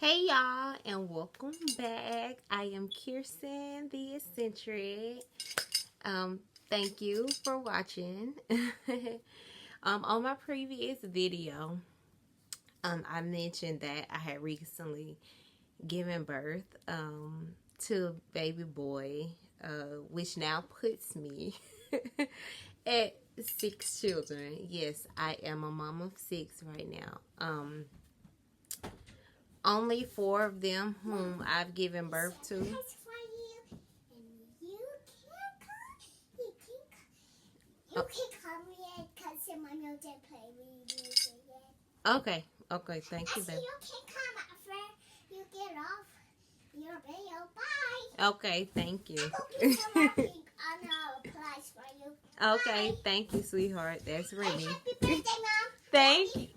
Hey y'all, and welcome back. I am Kirsten the Eccentric. Thank you for watching. On my previous video, I mentioned that I had recently given birth to a baby boy, which now puts me at 6 children. Yes, I am a mom of 6 right now. Only 4 of them whom I've given birth to. Okay, thank you, baby. You can come after you get off your video. Bye. Okay, thank you. Okay, thank you, sweetheart. That's Remy. Happy birthday, Mom. Thank you.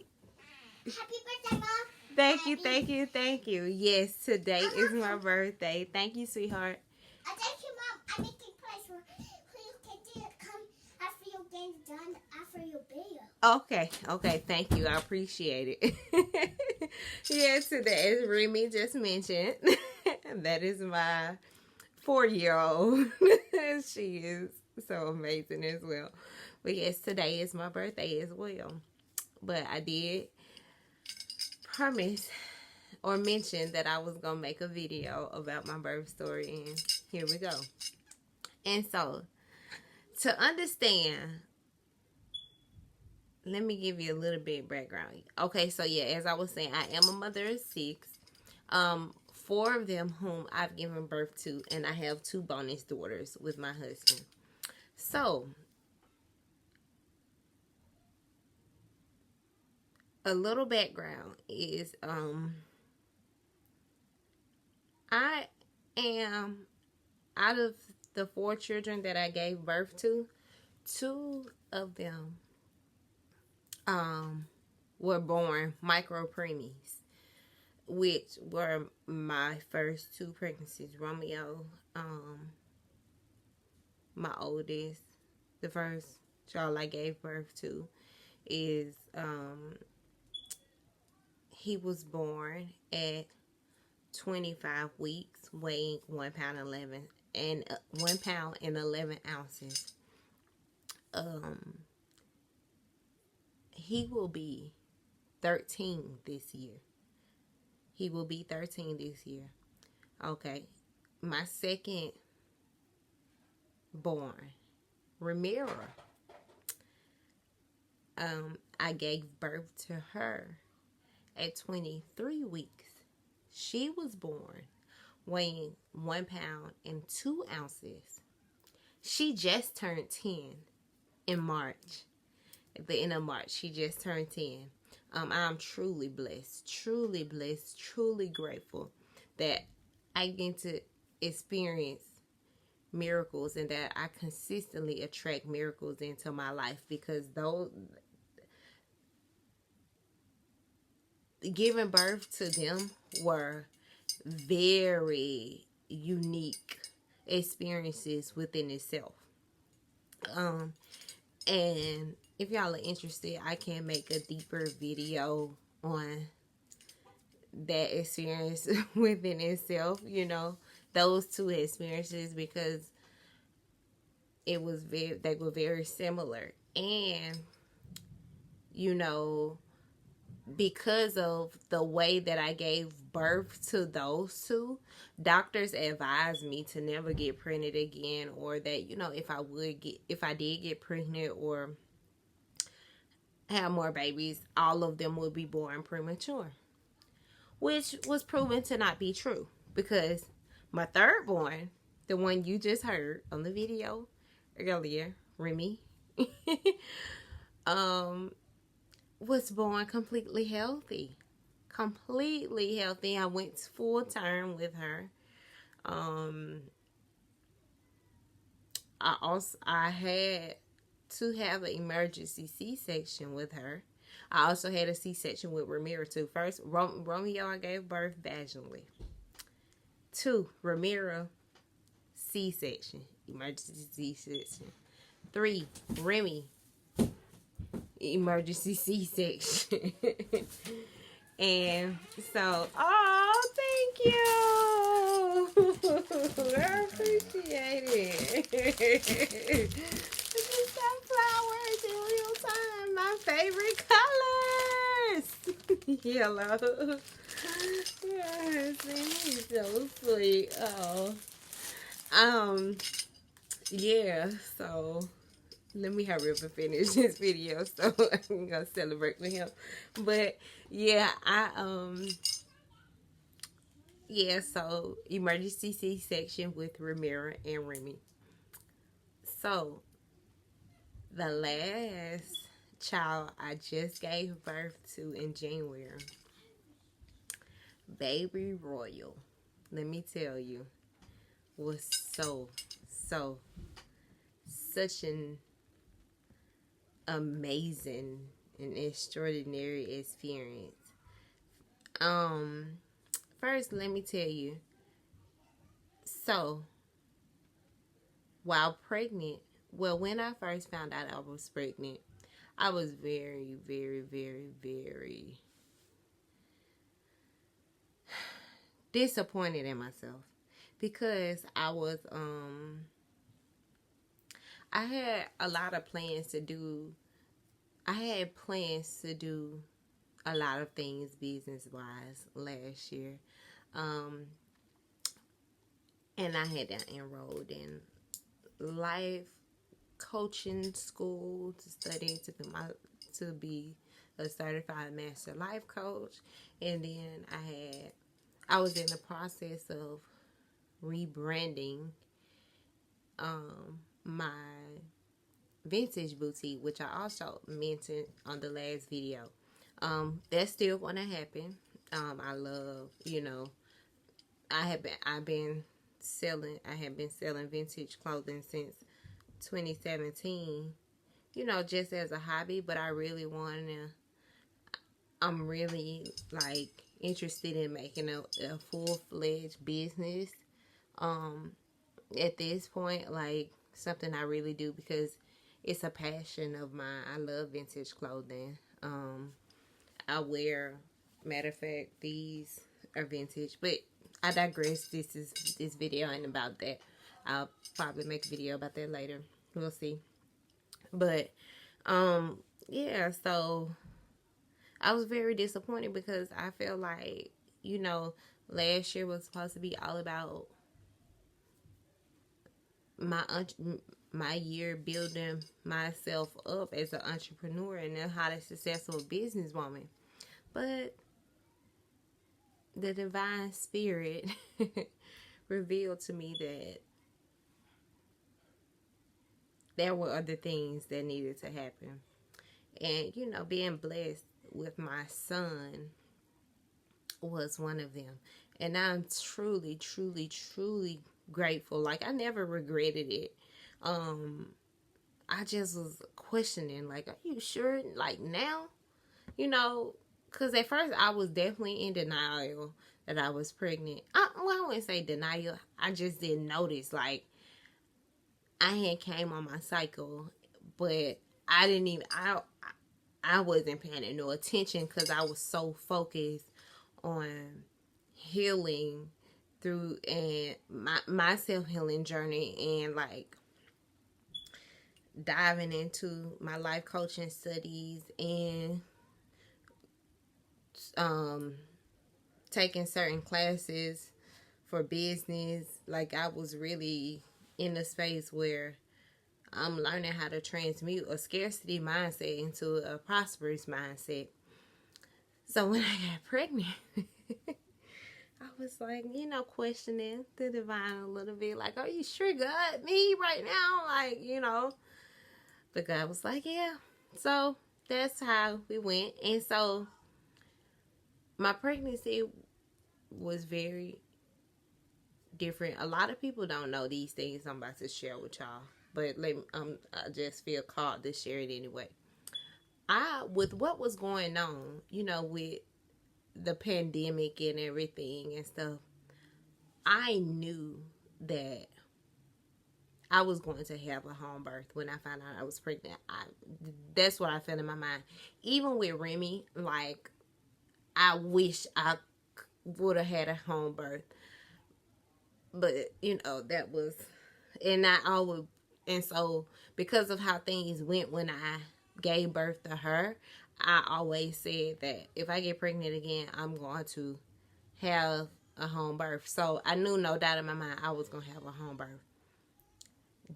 Happy birthday, Mom. Thank you. Yes, today is my birthday. Thank you, sweetheart. Thank you, Mom. I'm making place where you can come after you get done after your video. Okay, thank you. I appreciate it. Yes, today, as Remy just mentioned, that is my 4-year-old. She is so amazing as well. But yes, today is my birthday as well. But I did promise or mention that I was going to make a video about my birth story, and here we go. And so, to understand, let me give you a little bit of background. Okay, so yeah, as I was saying, I am a mother of 6. 4 of them whom I've given birth to, and I have 2 bonus daughters with my husband. So, a little background is, I am, out of the 4 children that I gave birth to, 2 of them were born micro-preemies, which were my first 2 pregnancies. Romeo, my oldest, the first child I gave birth to, is he was born at 25 weeks, weighing 1 pound 11 and 1 pound and 11 ounces. He will be 13 this year. He will be 13 this year. Okay, my second born, Ramira, I gave birth to her at 23 weeks. She was born weighing 1 pound and 2 ounces. She just turned 10 in March. At the end of March, she just turned 10. I'm truly blessed, truly grateful that I get to experience miracles and that I consistently attract miracles into my life, because those giving birth to them were very unique experiences within itself. And if y'all are interested, I can make a deeper video on that experience within itself, you know, those 2 experiences, because they were very similar. And, you know, because of the way that I gave birth to those 2, doctors advised me to never get pregnant again, or that, you know, if I did get pregnant or have more babies, all of them would be born premature, which was proven to not be true, because my third born, the one you just heard on the video earlier, Remy, was born completely healthy. I went full term with her. I had to have an emergency C-section with her. I also had a C-section with Ramira too. First, Romeo, I gave birth vaginally. 2, Ramira, C-section, emergency C-section. 3, Remy, emergency C-section. And so, thank you. I appreciate it. Just sunflowers in real time. My favorite colors. Yellow. Yes, he's so sweet. Oh. Yeah, so let me hurry up and finish this video so I'm gonna celebrate with him. But yeah, yeah, so emergency C-section with Ramira and Remy. So the last child I just gave birth to in January, Baby Royal, let me tell you, was such an amazing and extraordinary experience. First, let me tell you, so while pregnant, well, when I first found out I was pregnant, I was very, very, very, very disappointed in myself because I had a lot of plans to do. I had plans to do a lot of things business-wise last year. And I had enrolled in life coaching school to study to be a certified master life coach. And then I was in the process of rebranding my vintage boutique, which I also mentioned on the last video. That's still going to happen. I love, I have been selling vintage clothing since 2017, just as a hobby, but I'm really like interested in making a full-fledged business at this point, like something I really do because it's a passion of mine. I love vintage clothing. I wear, matter of fact, these are vintage, but I digress. This video ain't about that. I'll probably make a video about that later. We'll see. But yeah, so I was very disappointed because I feel like, last year was supposed to be all about my year building myself up as an entrepreneur and a highly successful businesswoman. But the divine spirit revealed to me that there were other things that needed to happen. And, being blessed with my son was one of them. And I'm truly, truly, truly grateful. Like, I never regretted it. I just was questioning, like, are you sure? Like, now? Because at first I was definitely in denial that I was pregnant. I wouldn't say denial. I just didn't notice. Like, I had came on my cycle, but I didn't even, I wasn't paying no attention because I was so focused on healing through and my self-healing journey and like diving into my life coaching studies and taking certain classes for business. Like, I was really in a space where I'm learning how to transmute a scarcity mindset into a prosperous mindset. So when I got pregnant, I was like, questioning the divine a little bit. Like, are you sure, God? Me right now? Like, But God was like, yeah. So that's how we went. And so my pregnancy was very different. A lot of people don't know these things I'm about to share with y'all. But I just feel called to share it anyway. With what was going on, with the pandemic and everything and stuff, I knew that I was going to have a home birth when I found out I was pregnant. That's what I felt in my mind. Even with Remy, like, I wish I would have had a home birth. But, you know, that was, and so because of how things went when I gave birth to her, I always said that if I get pregnant again, I'm going to have a home birth. So I knew, no doubt in my mind, I was going to have a home birth.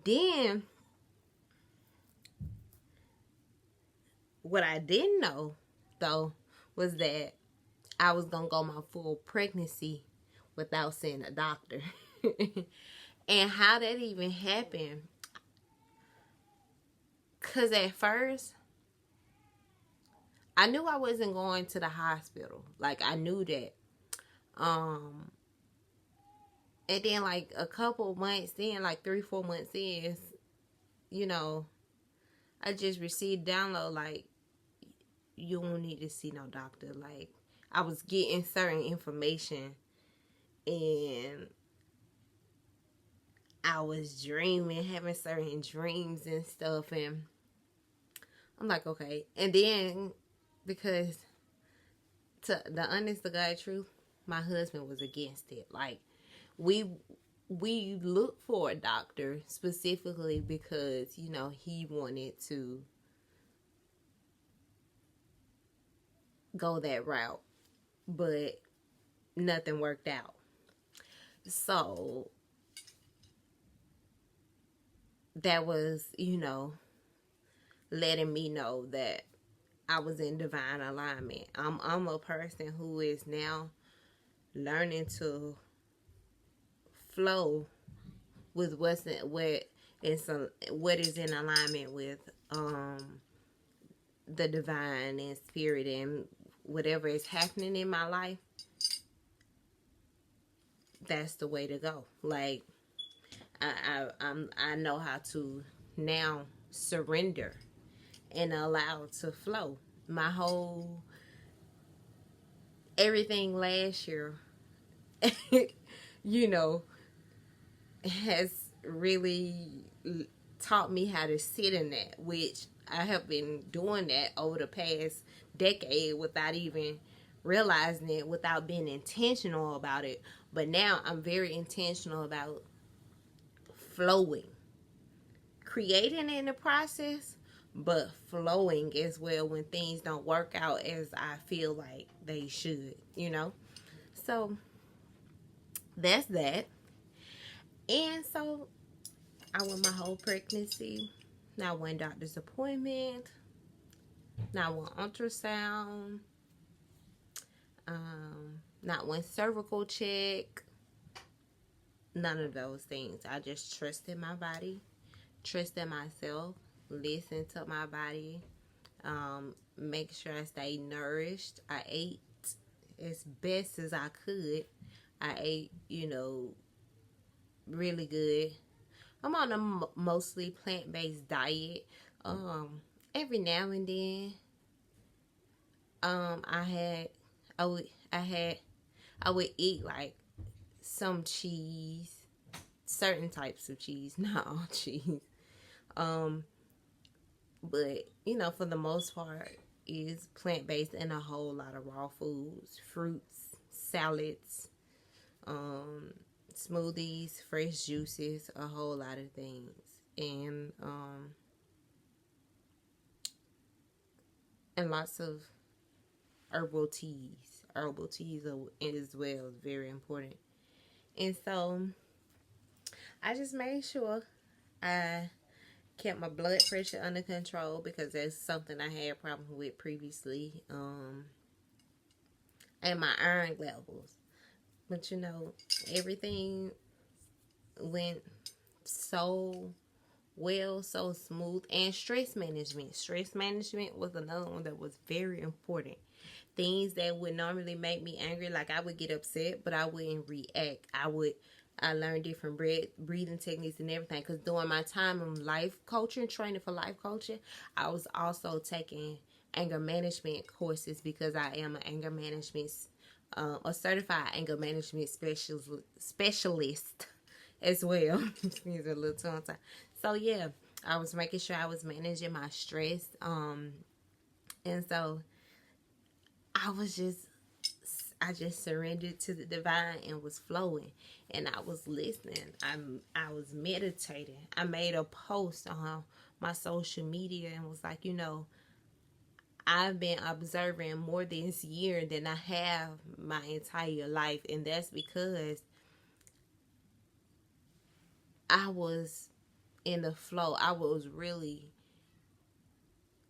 Then, what I didn't know, though, was that I was going to go my full pregnancy without seeing a doctor. And how that even happened, because at first, I knew I wasn't going to the hospital. Like, I knew that. And then, like, a couple months in, like 3-4 months in, you know, I just received download, like, you don't need to see no doctor. Like, I was getting certain information, and I was dreaming, having certain dreams and stuff, and I'm like, okay. And then, because, to the honest to God truth, my husband was against it. Like, we looked for a doctor specifically because, you know, he wanted to go that route, but nothing worked out. So that was, you know, letting me know that I was in divine alignment. I'm a person who is now learning to flow with what is in alignment with the divine and spirit and whatever is happening in my life. That's the way to go. Like, I know how to now surrender and allow to flow. My whole everything last year, you know, has really taught me how to sit in that, which I have been doing that over the past decade without even realizing it, without being intentional about it. But now I'm very intentional about flowing, creating in the process, but flowing as well when things don't work out as I feel like they should, you know? So that's that. And so I went my whole pregnancy, not one doctor's appointment, not one ultrasound, not one cervical check, none of those things. I just trusted my body, trusted myself, listened to my body, make sure I stayed nourished. I ate as best as I could. I ate, you know, really good. I'm on a mostly plant-based diet. Every now and then, I would eat like some cheese, certain types of cheese, not all cheese. But you know, for the most part, is plant-based and a whole lot of raw foods, fruits, salads, smoothies, fresh juices, a whole lot of things. And lots of herbal teas. Herbal teas as well is very important. And so I just made sure I kept my blood pressure under control, because that's something I had problems with previously. And my iron levels. But you know, everything went so well, so smooth. And stress management. Stress management was another one that was very important. Things that would normally make me angry, like I would get upset, but I wouldn't react. I learned different breathing techniques and everything, because during my time in life coaching, training for life coaching, I was also taking anger management courses, because I am an anger management a certified anger management specialist as well. Excuse me, a little tongue tie. So yeah, I was making sure I was managing my stress. And so I was just, I just surrendered to the divine and was flowing, and I was listening. I was meditating. I made a post on my social media and was like, I've been observing more this year than I have my entire life, and that's because I was in the flow. I was really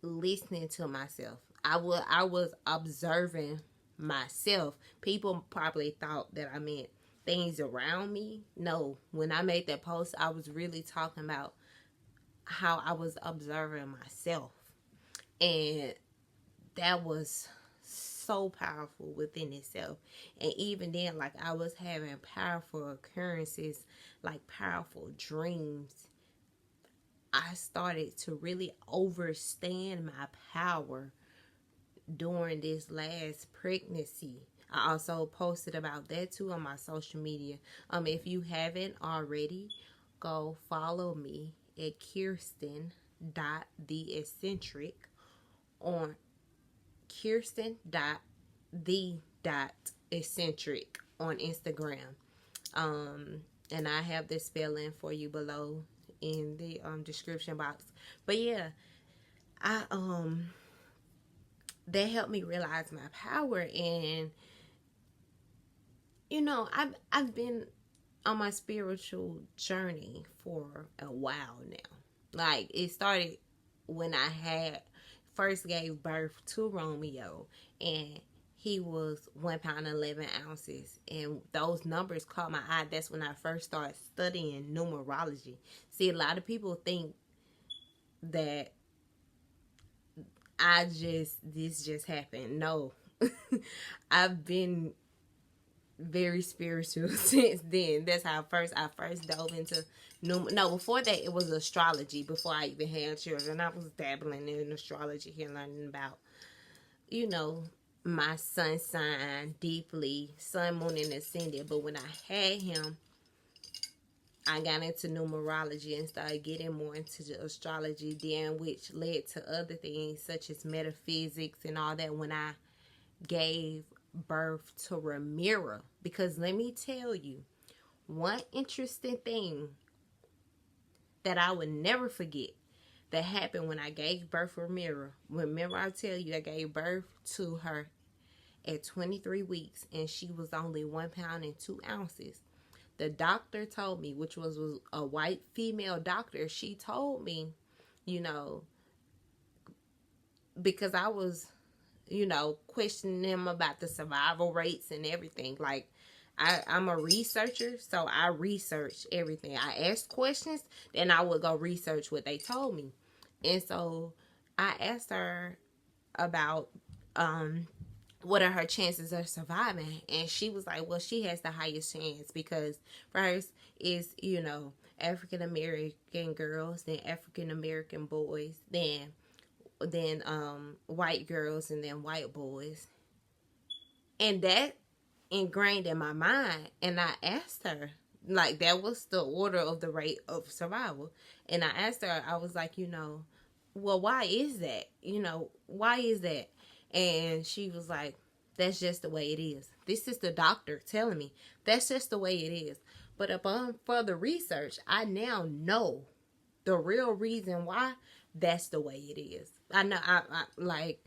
listening to myself. I was observing myself. People probably thought that I meant things around me. No, when I made that post, I was really talking about how I was observing myself. And that was so powerful within itself. And even then, like, I was having powerful occurrences, like powerful dreams. I started to really understand my power during this last pregnancy. I also posted about that too on my social media. If you haven't already, go follow me at Kirsten.theeccentric on Kirsten.the.eccentric on Instagram. And I have the spelling for you below in the description box. But yeah, that helped me realize my power. And I've been on my spiritual journey for a while now. Like, it started when I had first gave birth to Romeo, and he was 1 pound 11 ounces, and those numbers caught my eye. That's when I first started studying numerology. See, a lot of people think that this just happened. No. I've been very spiritual since then. That's how I first dove into before that it was astrology. Before I even had children, I was dabbling in astrology here, learning about my sun sign deeply, sun, moon, and ascendant. But when I had him, I got into numerology and started getting more into the astrology, then which led to other things such as metaphysics and all that when I gave birth to Ramira. Because let me tell you, one interesting thing that I would never forget that happened when I gave birth to Ramira. Remember, I tell you, I gave birth to her at 23 weeks, and she was only 1 pound and 2 ounces. The doctor told me, which was a white female doctor, she told me, because I was, questioning them about the survival rates and everything. Like, I'm a researcher, so I research everything. I asked questions, then I would go research what they told me. And so I asked her about what are her chances of surviving, and she was like, well, she has the highest chance because first is African American girls, then African American boys, then white girls, and then white boys. And that ingrained in my mind. And I asked her, like, that was the order of the rate of survival. And I asked her, I was like, well, why is that? Why is that? And she was like, that's just the way it is. This is the doctor telling me that's just the way it is. But upon further research, I now know the real reason why that's the way it is. I know, I like,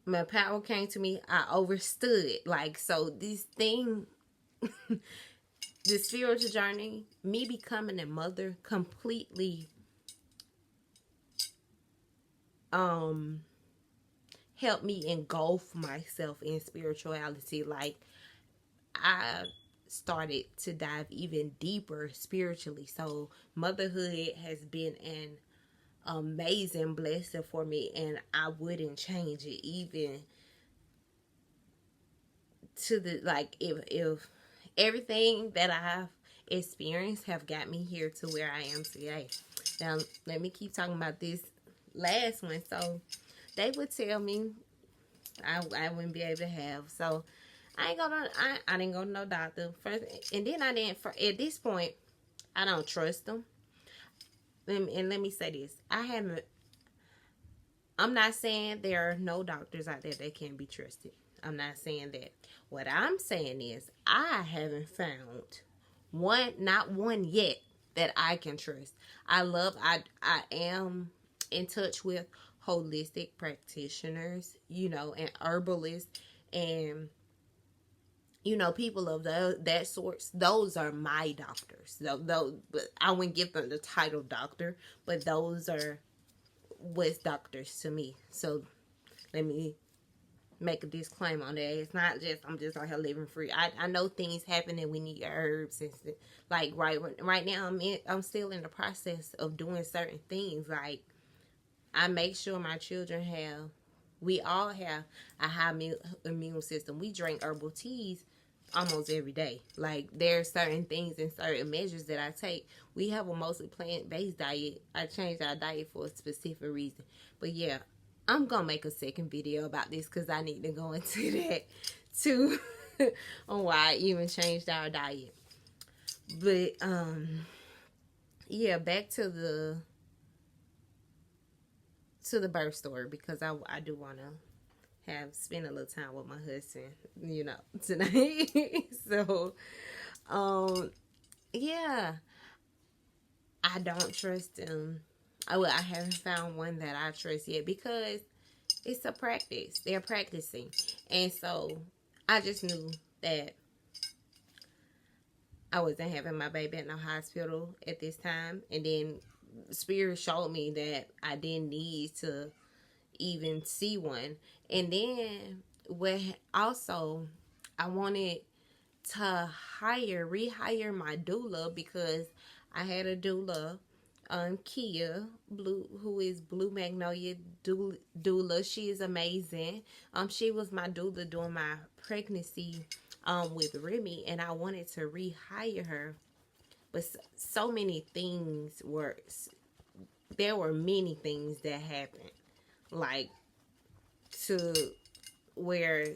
my power came to me. I understood. Like, so this thing, the spiritual journey, me becoming a mother completely helped me engulf myself in spirituality. Like, I started to dive even deeper spiritually. So motherhood has been an amazing blessing for me, and I wouldn't change it, even to the, like, if everything that I've experienced have got me here to where I am today. Now let me keep talking about this last one. So they would tell me I wouldn't be able to have, so I didn't go to no doctor first, and then at this point I don't trust them. And let me say this, I'm not saying there are no doctors out there that can be trusted. I'm not saying that. What I'm saying is I haven't found not one yet that I can trust. I am in touch with holistic practitioners, and herbalists, and people of that sorts. Those are my doctors. Those, but I wouldn't give them the title doctor, but those are what's doctors to me. So let me make a disclaimer on that. It's not just I'm just out here living free. I know things happen and we need herbs, and like right now I'm still in the process of doing certain things. Like I make sure my children we all have a high immune system. We drink herbal teas almost every day. Like there are certain things and certain measures that I take. We have a mostly plant-based diet. I changed our diet for a specific reason. But yeah, I'm gonna make a second video about this because I need to go into that too on why I even changed our diet. But yeah, back to the birth story, because I do want to spend a little time with my husband, tonight. So yeah, I don't trust him. I haven't found one that I trust yet because it's a practice. They're practicing. And so I just knew that I wasn't having my baby in the hospital at this time. And then Spirit showed me that I didn't need to even see one. And then also I wanted to rehire my doula, because I had a doula, Kia Blue, who is Blue Magnolia doula. She is amazing. She was my doula during my pregnancy with Remy, and I wanted to rehire her, but so many things there were many things that happened, like to where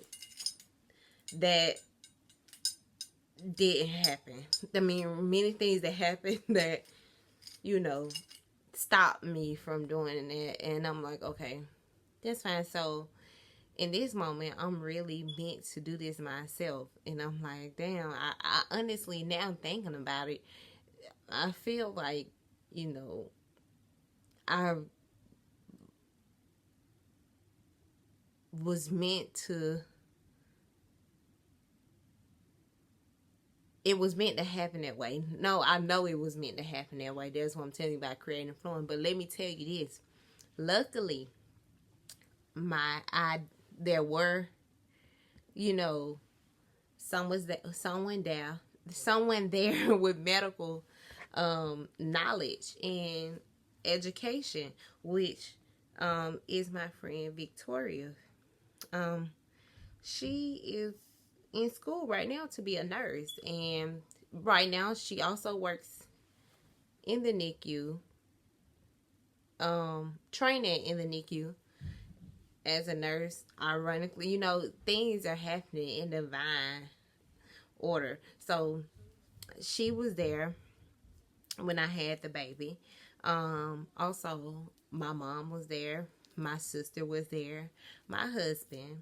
that didn't happen. I mean, many things that happened that stopped me from doing that. And I'm like, okay, that's fine. So in this moment, I'm really meant to do this myself. And I'm like, damn, I honestly, now thinking about it, I feel like, I was meant to, it was meant to happen that way. No, I know it was meant to happen that way. That's what I'm telling you about creating and flowing. But let me tell you this. Luckily, there were, someone there with medical knowledge and education, which is my friend Victoria. She is in school right now to be a nurse, and right now she also works in the NICU, training in the NICU as a nurse. Ironically, things are happening in divine order. So she was there when I had the baby. Also my mom was there, my sister was there, my husband,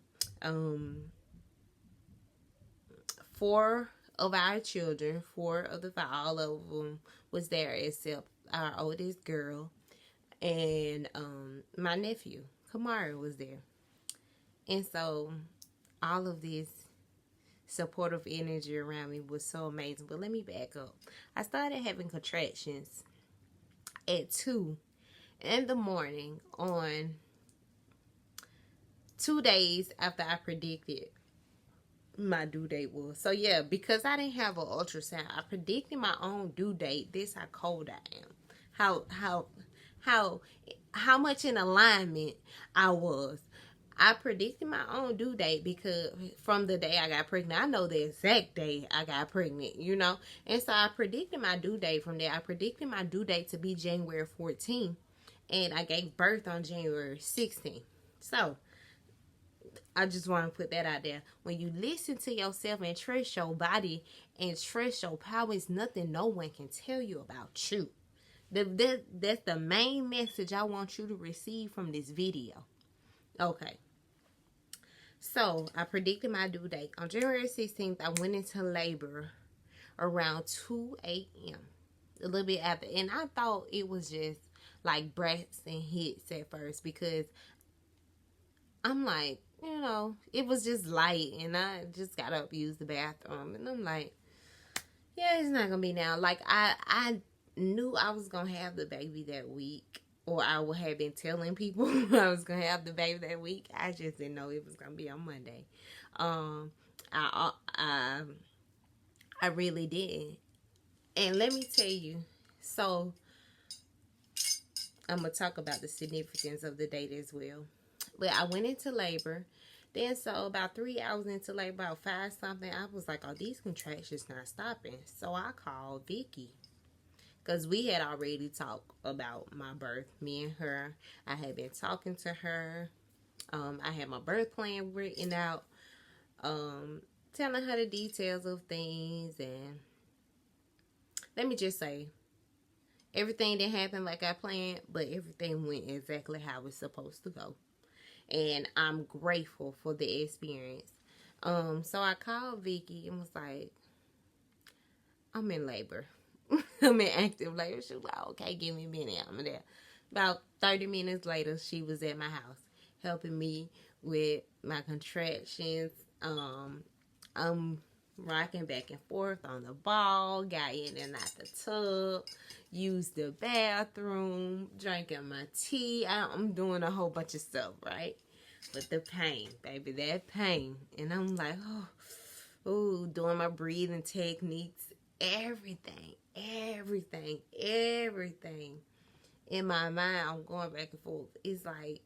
4 of our children, 4 of the 5, all of them was there except our oldest girl, and my nephew Kamara was there. And so all of this supportive energy around me was so amazing. But let me back up. I started having contractions at 2 in the morning on 2 days after I predicted my due date was. So yeah, because I didn't have an ultrasound, I predicted my own due date. This how cold I am. How much in alignment I was. I predicted my own due date because from the day I got pregnant, I know the exact day I got pregnant, And so I predicted my due date from there. I predicted my due date to be January 14th, and I gave birth on January 16th. So I just want to put that out there. When you listen to yourself and trust your body and trust your powers, nothing no one can tell you about you. That's the main message I want you to receive from this video. Okay. So I predicted my due date. On January 16th, I went into labor around 2 a.m. A little bit after. And I thought it was just like breaths and hits at first, because I'm like, you know, it was just light, and I just got up, used the bathroom, and I'm like, yeah, it's not gonna be now. Like I knew I was gonna have the baby that week, or I would have been telling people I was gonna have the baby that week. I just didn't know it was gonna be on Monday. I really did, and let me tell you. So I'm gonna talk about the significance of the date as well. But I went into labor. Then, so about 3 hours into labor, about 5 something, I was like, oh, these contractions not stopping. So I called Vicky, because we had already talked about my birth, me and her. I had been talking to her. I had my birth plan written out, telling her the details of things. And let me just say, everything didn't happen like I planned, but everything went exactly how it's supposed to go. And I'm grateful for the experience. So I called Vicky and was like, I'm in labor. I'm in active labor. She was like, okay, give me a minute. I'm there. About 30 minutes later, she was at my house helping me with my contractions. I'm rocking back and forth on the ball, got in and out the tub, used the bathroom, drinking my tea. I'm doing a whole bunch of stuff, right? But the pain, baby, that pain. And I'm like, oh, doing my breathing techniques, everything. In my mind, I'm going back and forth. It's like,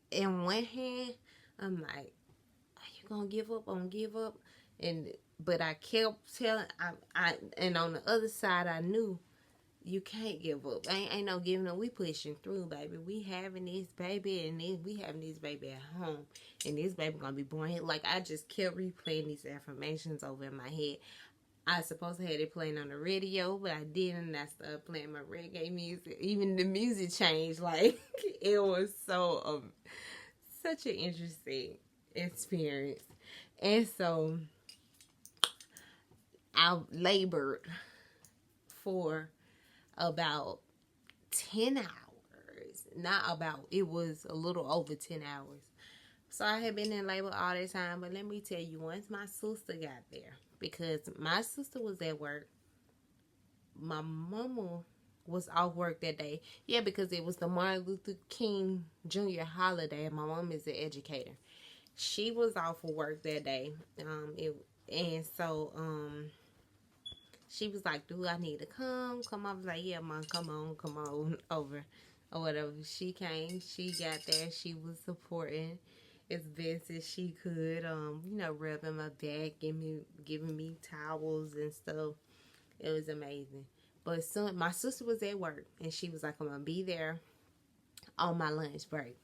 in one hand, I'm like, gonna give up, but I kept telling, and on the other side, I knew you can't give up. Ain't no giving up. We pushing through, baby. We having this baby, and we having this baby at home, and this baby gonna be born here. Like, I just kept replaying these affirmations over in my head. I supposed to have it playing on the radio, but I didn't. And I started playing my reggae music. Even the music changed. Like, it was so such an interesting experience. And so I labored for about 10 hours. It was a little over 10 hours. So I had been in labor all the time. But let me tell you, once my sister got there, because my sister was at work, my mama was off work that day. Yeah, because it was the Martin Luther King Jr. holiday, and my mom is an educator. She was off of work that day. So she was like, do I need to come? I was like, yeah, Mom, come on over, or whatever. She came, she got there, she was supporting as best as she could, rubbing my back, giving me towels and stuff. It was amazing. But soon, my sister was at work, and she was like, I'm gonna be there on my lunch break.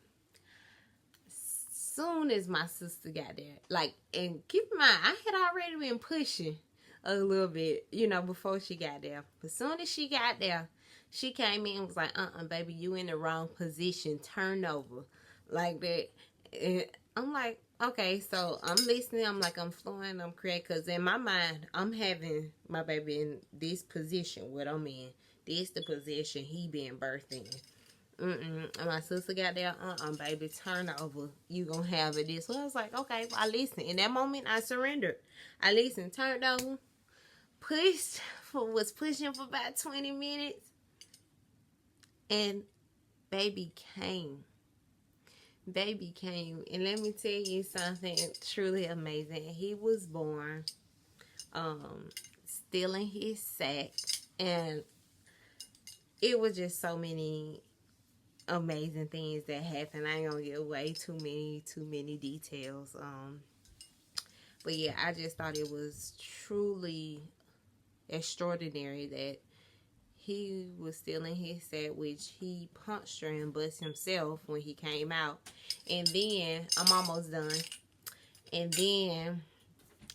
Soon as my sister got there, like, and keep in mind, I had already been pushing a little bit, before she got there. But soon as she got there, she came in and was like, baby, you in the wrong position, turn over, like that. And I'm like, okay, so I'm listening. I'm like, I'm flowing, I'm correct, because in my mind, I'm having my baby in this position, what I'm in. This the position he being birthed in. And my sister got there, baby, turn over. You gonna have it this. So I was like, okay, I listened. In that moment, I surrendered. I listened, turned over, was pushing for about 20 minutes. And baby came. And let me tell you something truly amazing. He was born still in his sack. And it was just so many amazing things that happened. I ain't gonna give away too many details. But yeah, I just thought it was truly extraordinary that he was still in his set, which he punctured and bust himself when he came out. And then, I'm almost done. And then,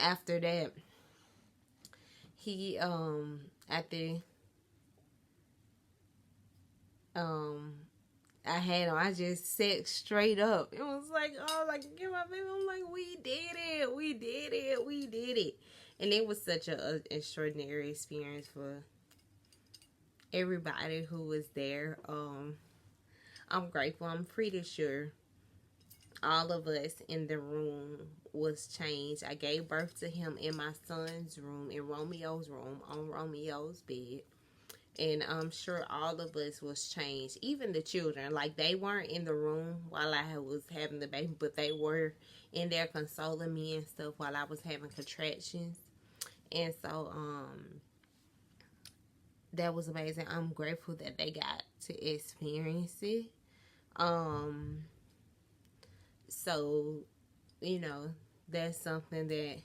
after that, he, I had him. I just sat straight up. It was like, oh, like, get my baby. I'm like, we did it. We did it. We did it. And it was such an extraordinary experience for everybody who was there. I'm grateful. I'm pretty sure all of us in the room was changed. I gave birth to him in my son's room, in Romeo's room, on Romeo's bed. And I'm sure all of us was changed. Even the children. Like, they weren't in the room while I was having the baby, but they were in there consoling me and stuff while I was having contractions. And so, that was amazing. I'm grateful that they got to experience it. So, you know, that's something that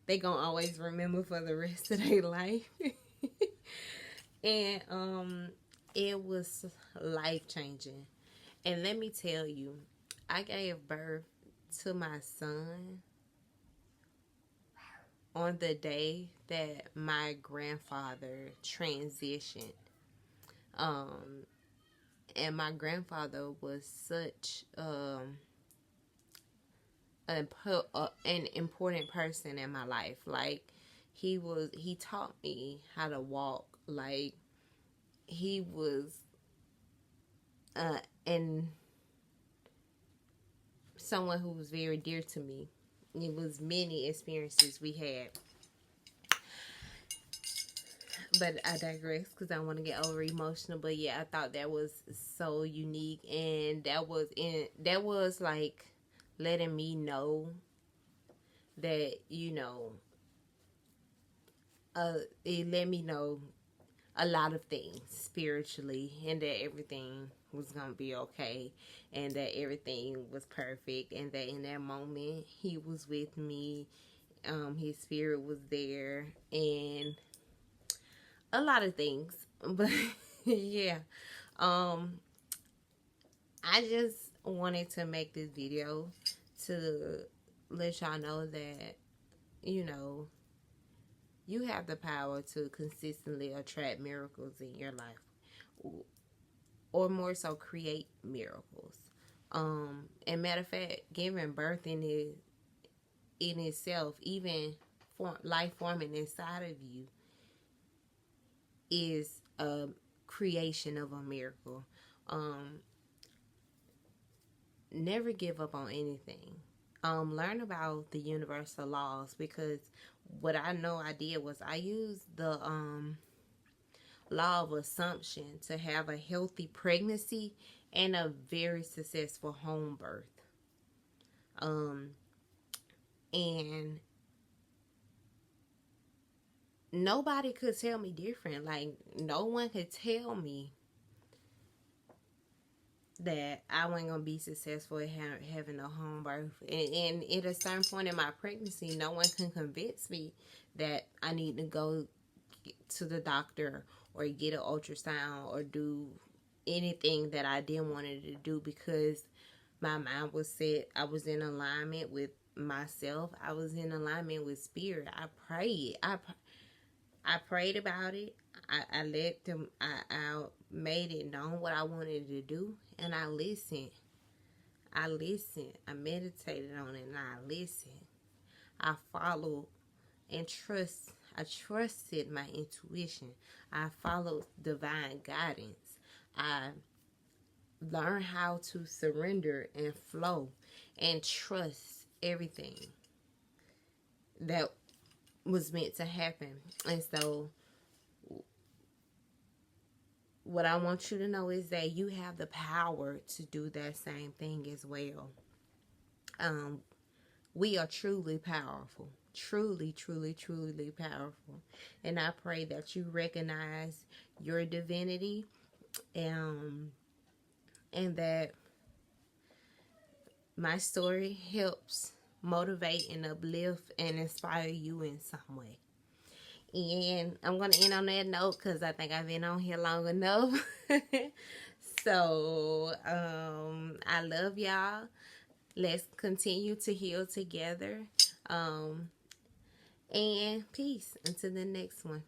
they gonna always remember for the rest of their life. And it was life-changing. And let me tell you, I gave birth to my son on the day that my grandfather transitioned. And my grandfather was such an important person in my life. Like, he taught me how to walk. Like, he was and someone who was very dear to me. It was many experiences we had. But I digress because I want to get over emotional. But yeah, I thought that was so unique, and that was like letting me know that, you know, it let me know a lot of things spiritually, and that everything was gonna be okay, and that everything was perfect, and that in that moment he was with me. His spirit was there, and a lot of things. But yeah, I just wanted to make this video to let y'all know that, you know, you have the power to consistently attract miracles in your life, or more so, create miracles. And matter of fact, giving birth in itself, even life forming inside of you, is a creation of a miracle. Never give up on anything. Learn about the universal laws, because what I know I did was I used the law of assumption to have a healthy pregnancy and a very successful home birth. And nobody could tell me different. Like, no one could tell me that I wasn't going to be successful at having a home birth. And at a certain point in my pregnancy, no one can convince me that I need to go to the doctor or get an ultrasound or do anything that I didn't want to do, because my mind was set. I was in alignment with myself. I was in alignment with spirit. I prayed. I prayed about it. I let them, I made it known what I wanted to do, and I listened. I meditated on it, and I listened. I followed and I trusted my intuition. I followed divine guidance. I learned how to surrender and flow and trust everything that was meant to happen. And so what I want you to know is that you have the power to do that same thing as well. We are truly powerful. Truly, truly, truly powerful. And I pray that you recognize your divinity, and that my story helps motivate and uplift and inspire you in some way. And I'm going to end on that note, because I think I've been on here long enough. So, I love y'all. Let's continue to heal together. And peace until the next one.